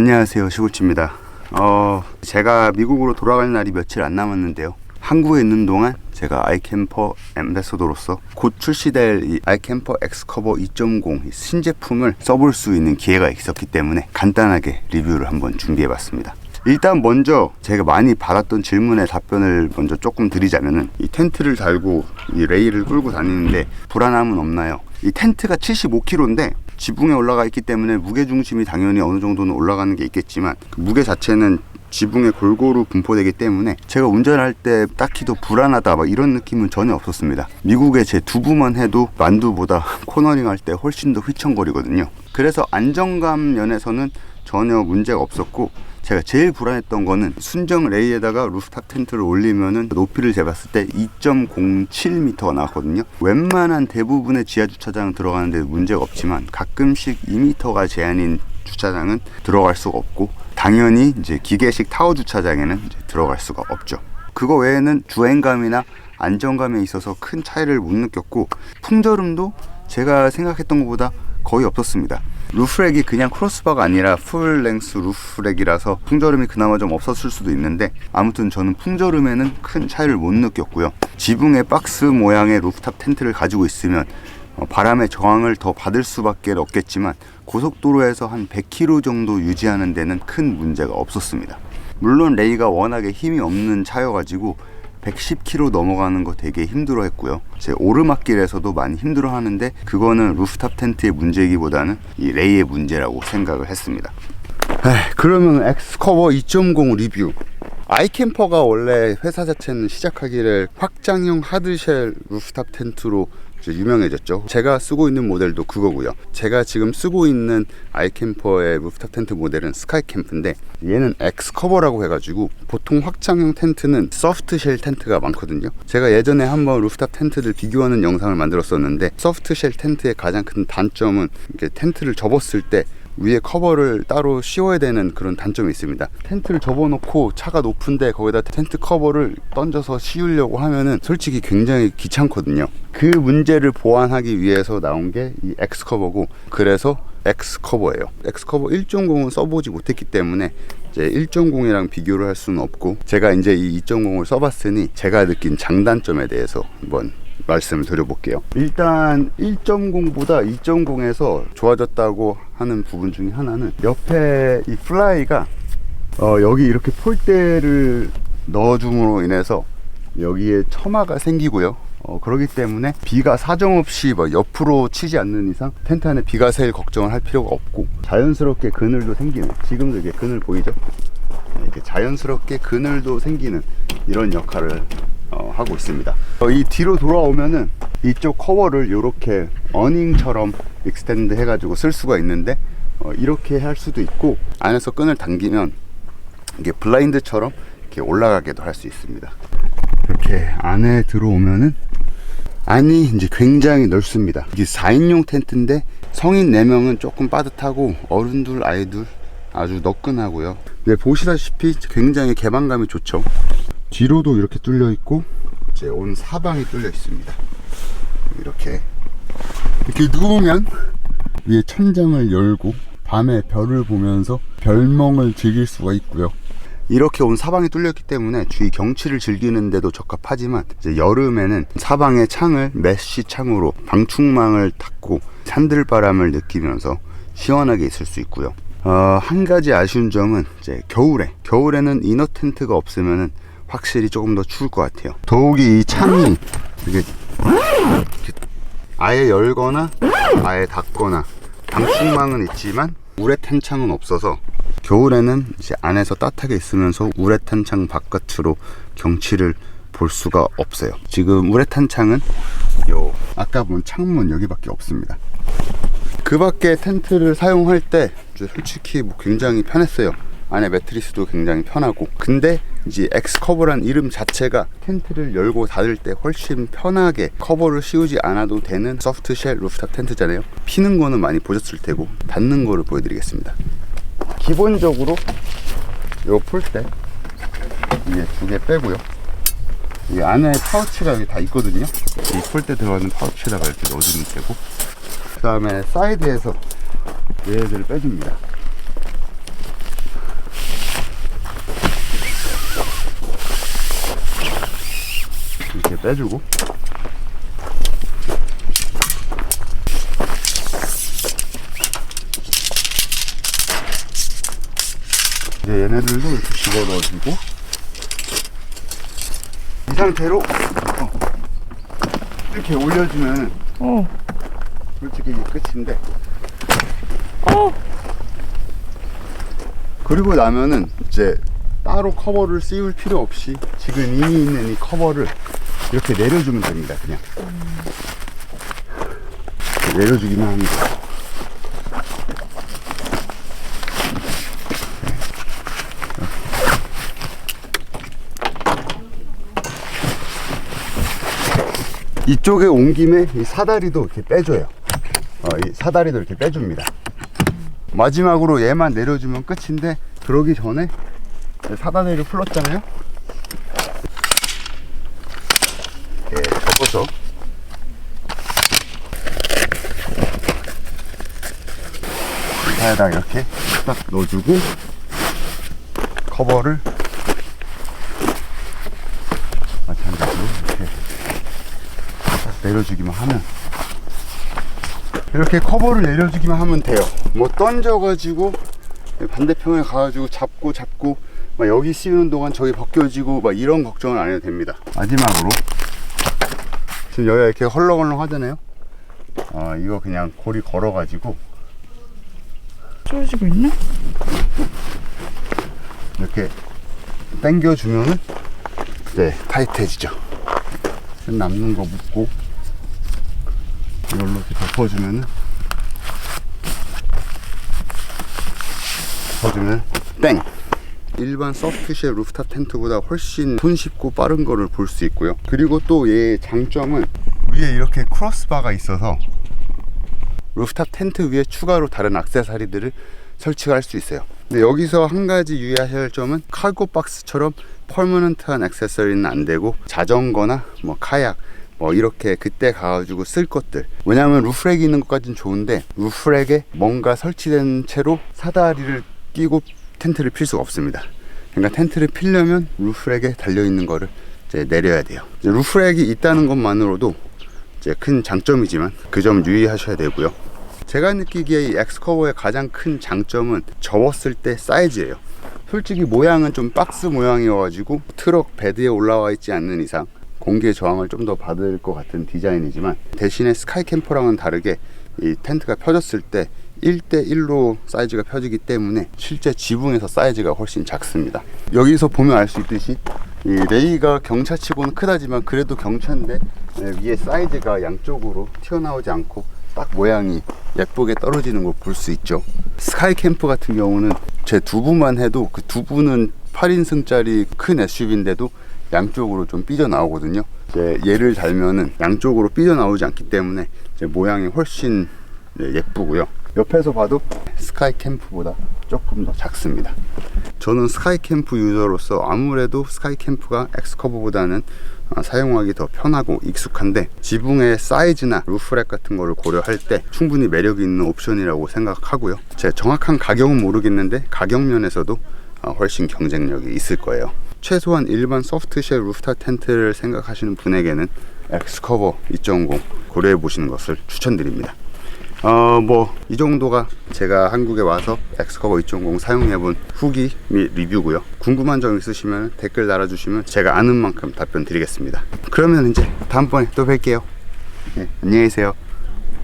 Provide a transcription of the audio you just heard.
안녕하세요, 시골치입니다. 제가 미국으로 돌아갈 날이 며칠 안 남았는데요. 한국에 있는 동안 제가 아이캠퍼 앰베서더로서 곧 출시될 이 아이캠퍼 엑스커버 2.0 신제품을 써볼 수 있는 기회가 있었기 때문에 간단하게 리뷰를 한번 준비해봤습니다. 일단 먼저 제가 많이 받았던 질문에 답변을 먼저 조금 드리자면은, 이 텐트를 달고 이 레일을 끌고 다니는데 불안함은 없나요? 이 텐트가 75kg인데 지붕에 올라가 있기 때문에 무게중심이 당연히 어느 정도는 올라가는 게 있겠지만, 그 무게 자체는 지붕에 골고루 분포되기 때문에 제가 운전할 때 딱히 더 불안하다 막 이런 느낌은 전혀 없었습니다. 미국에 제 두부만 해도 만두보다 코너링 할 때 훨씬 더 휘청거리거든요. 그래서 안정감 면에서는 전혀 문제가 없었고, 제가 제일 불안했던 거는 순정 레이에다가 루프탑 텐트를 올리면은 높이를 재봤을 때 2.07m가 나왔거든요. 웬만한 대부분의 지하 주차장 들어가는데 문제가 없지만 가끔씩 2m가 제한인 주차장은 들어갈 수가 없고, 당연히 이제 기계식 타워 주차장에는 이제 들어갈 수가 없죠. 그거 외에는 주행감이나 안정감에 있어서 큰 차이를 못 느꼈고, 풍절음도 제가 생각했던 것보다 거의 없었습니다. 루프렉이 그냥 크로스바가 아니라 풀 랭스 루프렉이라서 풍절음이 그나마 좀 없었을 수도 있는데, 아무튼 저는 풍절음에는 큰 차이를 못 느꼈고요. 지붕에 박스 모양의 루프탑 텐트를 가지고 있으면 바람의 저항을 더 받을 수밖에 없겠지만, 고속도로에서 한 100km 정도 유지하는 데는 큰 문제가 없었습니다. 물론 레이가 워낙에 힘이 없는 차여가지고 110km 넘어가는 거 되게 힘들어 했고요. 제 오르막길에서도 많이 힘들어 하는데, 그거는 루프탑 텐트의 문제이기보다는 이 레이의 문제라고 생각을 했습니다. 그러면 엑스커버 2.0 리뷰. 아이캠퍼가 원래 회사 자체는 시작하기를 확장형 하드쉘 루프탑 텐트로 유명해졌죠. 제가 쓰고 있는 모델도 그거고요. 제가 지금 쓰고 있는 아이캠퍼의 루프탑 텐트 모델은 스카이캠프인데, 얘는 엑스커버라고 해가지고, 보통 확장형 텐트는 소프트쉘 텐트가 많거든요. 제가 예전에 한번 루프탑 텐트들 비교하는 영상을 만들었었는데, 소프트쉘 텐트의 가장 큰 단점은 이렇게 텐트를 접었을 때 위에 커버를 따로 씌워야 되는 그런 단점이 있습니다. 텐트를 접어놓고 차가 높은데 거기다 텐트 커버를 던져서 씌우려고 하면은 솔직히 굉장히 귀찮거든요. 그 문제를 보완하기 위해서 나온 게 이 엑스커버고, 그래서 엑스커버예요. 엑스커버 1.0은 써보지 못했기 때문에 이제 1.0이랑 비교를 할 수는 없고, 제가 이제 이 2.0을 써봤으니 제가 느낀 장단점에 대해서 한번 말씀을 드려볼게요. 일단 1.0보다 2.0에서 좋아졌다고 하는 부분 중에 하나는, 옆에 이 플라이가 여기 이렇게 폴대를 넣어줌으로 인해서 여기에 처마가 생기고요. 그렇기 때문에 비가 사정없이 막 옆으로 치지 않는 이상 텐트 안에 비가 새일 걱정을 할 필요가 없고, 자연스럽게 그늘도 생기는, 지금도 이게 그늘 보이죠? 이렇게 자연스럽게 그늘도 생기는 이런 역할을 하고 있습니다. 이 뒤로 돌아오면은 이쪽 커버를 이렇게 어닝처럼 익스텐드 해가지고 쓸 수가 있는데, 이렇게 할 수도 있고, 안에서 끈을 당기면 이게 블라인드처럼 이렇게 올라가게도 할 수 있습니다. 이렇게 안에 들어오면은 안이 이제 굉장히 넓습니다. 이게 4인용 텐트인데 성인 4명은 조금 빠듯하고, 어른들 아이들 아주 너끈하고요. 네, 보시다시피 굉장히 개방감이 좋죠. 뒤로도 이렇게 뚫려 있고, 이제 온 사방이 뚫려 있습니다. 이렇게 누우면 위에 천장을 열고 밤에 별을 보면서 별멍을 즐길 수가 있고요. 이렇게 온 사방이 뚫렸기 때문에 주위 경치를 즐기는데도 적합하지만, 이제 여름에는 사방의 창을 메쉬 창으로 방충망을 닫고 산들바람을 느끼면서 시원하게 있을 수 있고요. 한 가지 아쉬운 점은 이제 겨울에는 이너 텐트가 없으면은 확실히 조금 더 추울 것 같아요. 더욱이 이 창이 이렇게 아예 열거나 아예 닫거나, 방충망은 있지만 우레탄 창은 없어서 겨울에는 이제 안에서 따뜻하게 있으면서 우레탄 창 바깥으로 경치를 볼 수가 없어요. 지금 우레탄 창은 아까 본 창문 여기밖에 없습니다. 그 밖에 텐트를 사용할 때 솔직히 굉장히 편했어요. 안에 매트리스도 굉장히 편하고. 근데 이제 엑스커버란 이름 자체가 텐트를 열고 닫을 때 훨씬 편하게 커버를 씌우지 않아도 되는 소프트쉘 루프탑 텐트잖아요. 피는 거는 많이 보셨을 테고, 닫는 거를 보여드리겠습니다. 기본적으로 요 폴대 위에 2개 빼고요. 이 안에 파우치가 여기 다 있거든요. 이 폴대 들어가는 파우치에다가 이렇게 넣어주면 되고, 그 다음에 사이드에서 얘들을 빼줍니다. 이렇게 빼주고, 이제 얘네들도 이렇게 집어넣어주고, 이 상태로 이렇게 올려주면 솔직히 이게 끝인데, 그리고 나면은 이제 따로 커버를 씌울 필요 없이 지금 이미 있는 이 커버를 이렇게 내려주면 됩니다. 그냥 내려주기만 합니다. 이쪽에 온 김에 이 사다리도 이렇게 빼줘요. 이 사다리도 이렇게 빼줍니다. 마지막으로 얘만 내려주면 끝인데, 그러기 전에 사다리를 풀었잖아요. 이렇게 접어서 사이에다 이렇게 딱 넣어주고, 커버를 마찬가지로 이렇게 딱 내려주기만 하면, 이렇게 커버를 내려주기만 하면 돼요. 뭐 던져가지고 반대편에 가가지고 잡고 막 여기 씌우는 동안 저기 벗겨지고 막 이런 걱정은 안 해도 됩니다. 마지막으로 지금 여기가 이렇게 헐렁헐렁 하잖아요. 이거 그냥 고리 걸어가지고 떨어지고 있나? 이렇게 당겨주면은 네, 타이트해지죠. 남는 거 묶고 이걸로 이렇게 덮어주면은, 땡! 일반 소프트쉘 루프탑 텐트보다 훨씬 손쉽고 빠른 거를 볼 수 있고요. 그리고 또 얘의 장점은 위에 이렇게 크로스바가 있어서 루프탑 텐트 위에 추가로 다른 액세서리들을 설치할 수 있어요. 근데 여기서 한 가지 유의하셔야 할 점은 카고 박스처럼 퍼머넌트한 액세서리는 안 되고, 자전거나 뭐 카약 뭐 이렇게 그때 가가지고 쓸 것들, 왜냐면 루프렉이 있는 것까지는 좋은데 루프렉에 뭔가 설치된 채로 사다리를 끼고 텐트를 필 수가 없습니다. 그러니까 텐트를 필려면 루프렉에 달려있는 거를 이제 내려야 돼요. 이제 루프렉이 있다는 것만으로도 이제 큰 장점이지만 그 점 유의하셔야 되고요. 제가 느끼기에 이 엑스커버의 가장 큰 장점은 접었을 때 사이즈예요. 솔직히 모양은 좀 박스 모양이어가지고 트럭 베드에 올라와 있지 않는 이상 공기의 저항을 좀 더 받을 것 같은 디자인이지만, 대신에 스카이 캠퍼랑은 다르게 이 텐트가 펴졌을 때 1대1로 사이즈가 펴지기 때문에 실제 지붕에서 사이즈가 훨씬 작습니다. 여기서 보면 알 수 있듯이 이 레이가 경차치고는 크다지만 그래도 경차인데 위에 사이즈가 양쪽으로 튀어나오지 않고 딱 모양이 예쁘게 떨어지는 걸 볼 수 있죠. 스카이 캠프 같은 경우는 제 두부만 해도 그 두부는 8인승짜리 큰 SUV인데도 양쪽으로 좀 삐져나오거든요. 이제 얘를 달면은 양쪽으로 삐져나오지 않기 때문에 이제 모양이 훨씬 예쁘고요. 옆에서 봐도 스카이 캠프보다 조금 더 작습니다. 저는 스카이 캠프 유저로서 아무래도 스카이 캠프가 엑스커버보다는 사용하기 더 편하고 익숙한데, 지붕의 사이즈나 루프렉 같은 거를 고려할 때 충분히 매력이 있는 옵션이라고 생각하고요. 제 정확한 가격은 모르겠는데 가격 면에서도 훨씬 경쟁력이 있을 거예요. 최소한 일반 소프트쉘 루프탑 텐트를 생각하시는 분에게는 엑스커버 2.0 고려해 보시는 것을 추천드립니다. 뭐 이 정도가 제가 한국에 와서 엑스커버 2.0 사용해본 후기 및 리뷰고요. 궁금한 점 있으시면 댓글 달아주시면 제가 아는 만큼 답변 드리겠습니다. 그러면 이제 다음번에 또 뵐게요. 네, 안녕히 계세요.